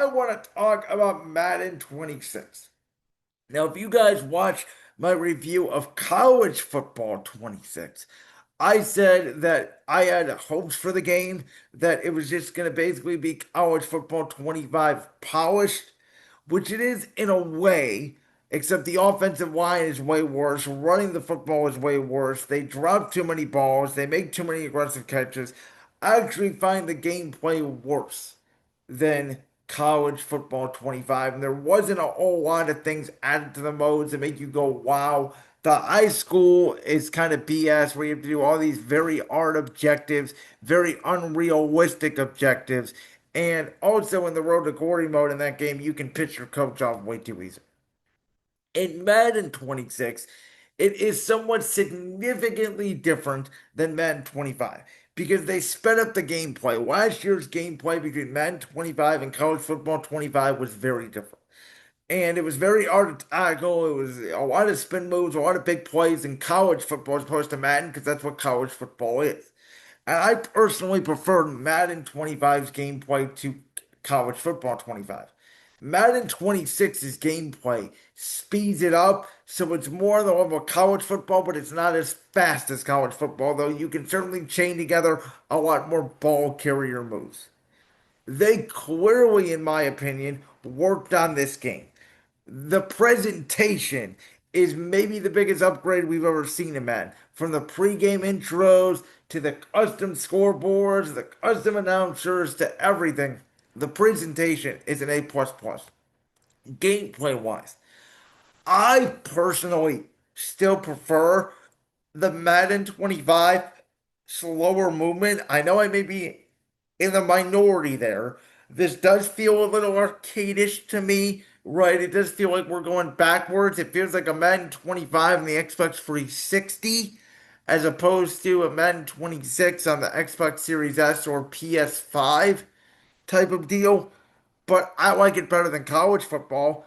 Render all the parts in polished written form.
I want to talk about Madden 26. Now, if you guys watch my review of college football 26, I said that I had hopes for the game, that it was just going to basically be college football 25 polished, which it is in a way, except the offensive line is way worse. Running the football is way worse. They drop too many balls. They make too many aggressive catches. I actually find the gameplay worse than college football 25. And there wasn't a whole lot of things added to the modes that make you go, wow. The high school is kind of BS where you have to do all these very art objectives, very unrealistic objectives. And also in the road to glory mode in that game, you can pitch your coach off way too easy. In Madden 26, it is somewhat significantly different than Madden 25 because they sped up the gameplay. Last year's gameplay between Madden 25 and college football 25 was very different. And it was very hard to tackle. It was a lot of spin moves, a lot of big plays in college football as opposed to Madden because that's what college football is. And I personally prefer Madden 25's gameplay to college football 25. Madden 26's gameplay speeds it up, so it's more on the level of college football, but it's not as fast as college football, though you can certainly chain together a lot more ball carrier moves. They clearly, in my opinion, worked on this game. The presentation is maybe the biggest upgrade we've ever seen in Madden. From the pregame intros to the custom scoreboards, the custom announcers to everything, the presentation is an A plus plus. Gameplay wise, I personally still prefer the Madden 25 slower movement. I know I may be in the minority there. This does feel a little arcadish to me, right? It does feel like we're going backwards. It feels like a Madden 25 on the Xbox 360 as opposed to a Madden 26 on the Xbox Series S or PS5 type of deal. But I like it better than college football.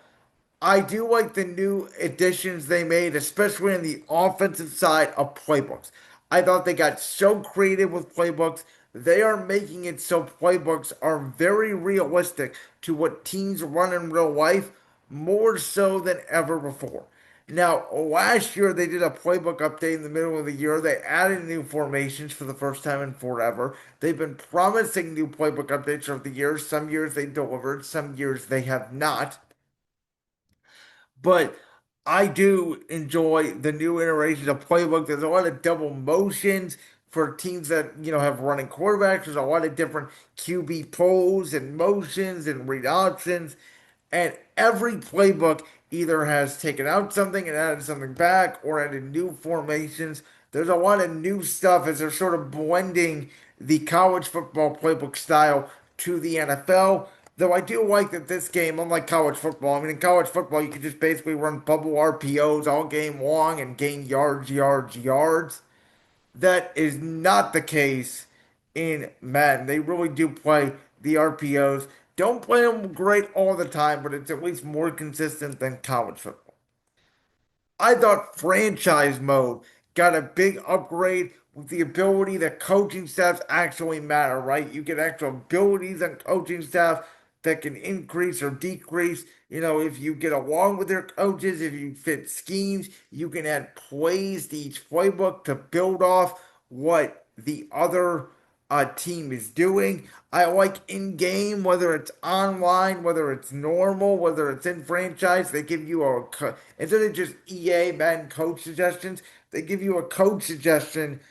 I do like the new additions they made, especially on the offensive side of playbooks. I thought they got so creative with playbooks. They are making it so playbooks are very realistic to what teams run in real life, more so than ever before. Now, last year they did a playbook update in the middle of the year. They added new formations for the first time in forever. They've been promising new playbook updates over the years. Some years they delivered, some years they have not. But I do enjoy the new iterations of playbook. There's a lot of double motions for teams that have running quarterbacks. There's a lot of different QB pulls and motions and read options, and every playbook either has taken out something and added something back or added new formations. There's a lot of new stuff as they're sort of blending the college football playbook style to the NFL. Though I do like that this game, unlike college football, I mean, in college football, you can just basically run bubble RPOs all game long and gain yards, yards, yards. That is not the case in Madden. They really do play the RPOs. Don't play them great all the time, but it's at least more consistent than college football. I thought franchise mode got a big upgrade with the ability that coaching staffs actually matter, right? You get actual abilities on coaching staff that can increase or decrease. If you get along with your coaches, if you fit schemes, you can add plays to each playbook to build off what the other team is doing. I like in game, whether it's online, whether it's normal, whether it's in franchise, they give you instead of just EA Madden coach suggestions, they give you a coach suggestion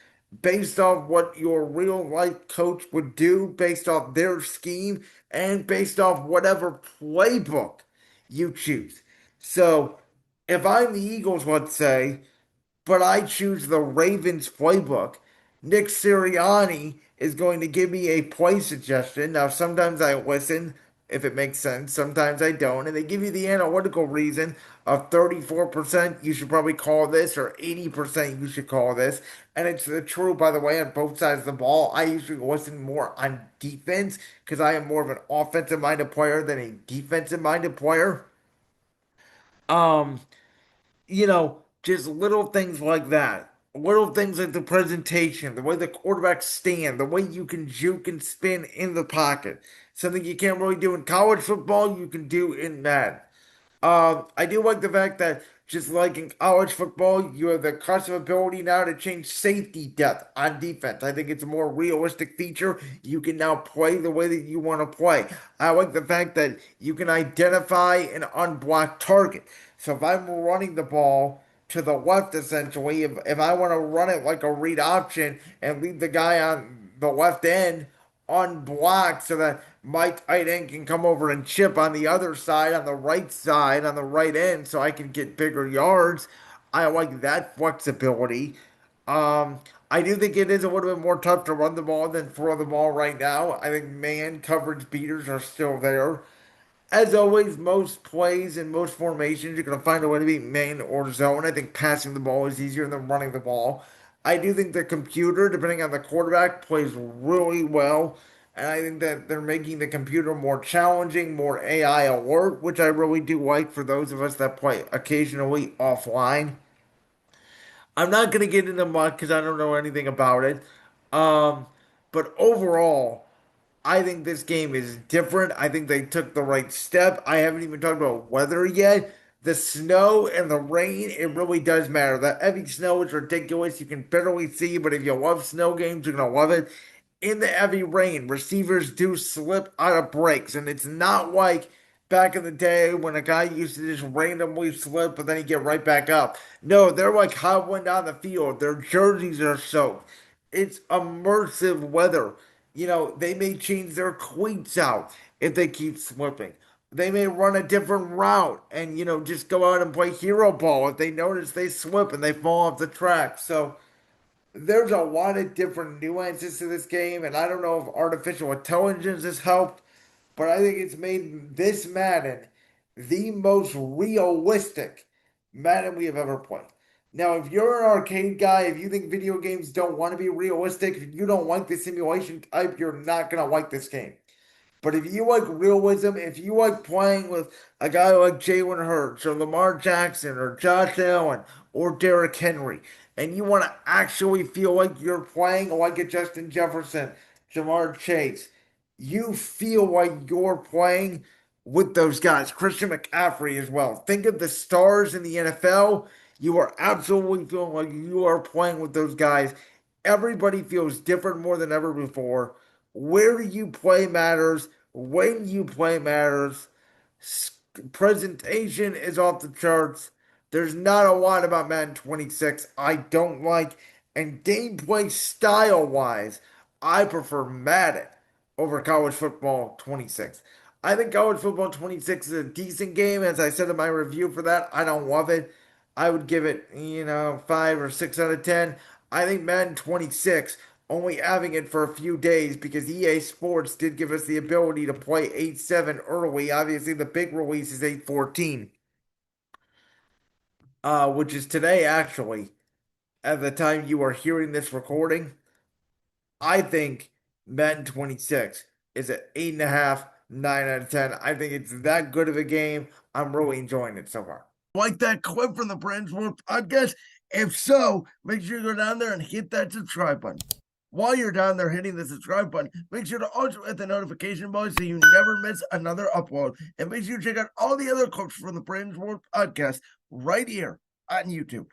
based off what your real life coach would do, based off their scheme, and based off whatever playbook you choose. So if I'm the Eagles, let's say, but I choose the Ravens playbook, Nick Sirianni is going to give me a play suggestion. Now, sometimes I listen if it makes sense, sometimes I don't, and they give you the analytical reason of 34% you should probably call this, or 80% you should call this. And it's the true, by the way, on both sides of the ball. I usually listen more on defense because I am more of an offensive minded player than a defensive minded player. Um, just little things like that. little things like the presentation, the way the quarterbacks stand, the way you can juke and spin in the pocket. Something you can't really do in college football, you can do in Madden. I do like the fact that just like in college football, you have the custom ability now to change safety depth on defense. I think it's a more realistic feature. You can now play the way that you want to play. I like the fact that you can identify an unblocked target. So if I'm running the ball to the left, essentially, if I want to run it like a read option and leave the guy on the left end unblocked so that my tight end can come over and chip on the other side, on the right side, on the right end, so I can get bigger yards. I like that flexibility. Um, I do think it is a little bit more tough to run the ball than throw the ball right now. I think man coverage beaters are still there. As always, most plays and most formations, you're going to find a way to beat man or zone. I think passing the ball is easier than running the ball. I do think the computer, depending on the quarterback, plays really well. And I think that they're making the computer more challenging, more AI alert, which I really do like for those of us that play occasionally offline. I'm not going to get into much because I don't know anything about it. Um, but overall, I think this game is different. I think they took the right step. I haven't even talked about weather yet. The snow and the rain, it really does matter. The heavy snow is ridiculous. You can barely see, but if you love snow games, you're going to love it. In the heavy rain, receivers do slip out of breaks, and it's not like back in the day when a guy used to just randomly slip, but then he get right back up. No, they're like hobbling down the field. Their jerseys are soaked. It's immersive weather. They may change their cleats out if they keep slipping. They may run a different route and, just go out and play hero ball if they notice they slip and they fall off the track. So there's a lot of different nuances to this game, and I don't know if artificial intelligence has helped, but I think it's made this Madden the most realistic Madden we have ever played. Now, if you're an arcade guy, if you think video games don't want to be realistic, if you don't like the simulation type, you're not going to like this game. But if you like realism, if you like playing with a guy like Jalen Hurts or Lamar Jackson or Josh Allen or Derrick Henry, and you want to actually feel like you're playing like a Justin Jefferson, Jamar Chase, you feel like you're playing with those guys. Christian McCaffrey as well. Think of the stars in the NFL. You are absolutely feeling like you are playing with those guys. Everybody feels different more than ever before. Where you play matters, when you play matters. Presentation is off the charts. There's not a lot about Madden 26 I don't like. And gameplay style wise, I prefer Madden over College Football 26. I think College Football 26 is a decent game. As I said in my review for that, I don't love it. I would give it, 5 or 6 out of 10. I think Madden 26, only having it for a few days because EA Sports did give us the ability to play 8-7 early. Obviously, the big release is 8-14, which is today, actually. At the time you are hearing this recording, I think Madden 26 is an 8.5, 9 out of 10. I think it's that good of a game. I'm really enjoying it so far. Like that clip from the Brand's World podcast? If so, make sure you go down there and hit that subscribe button. While you're down there hitting the subscribe button, make sure to also hit the notification bell so you never miss another upload. And make sure you check out all the other clips from the Brand's World podcast right here on YouTube.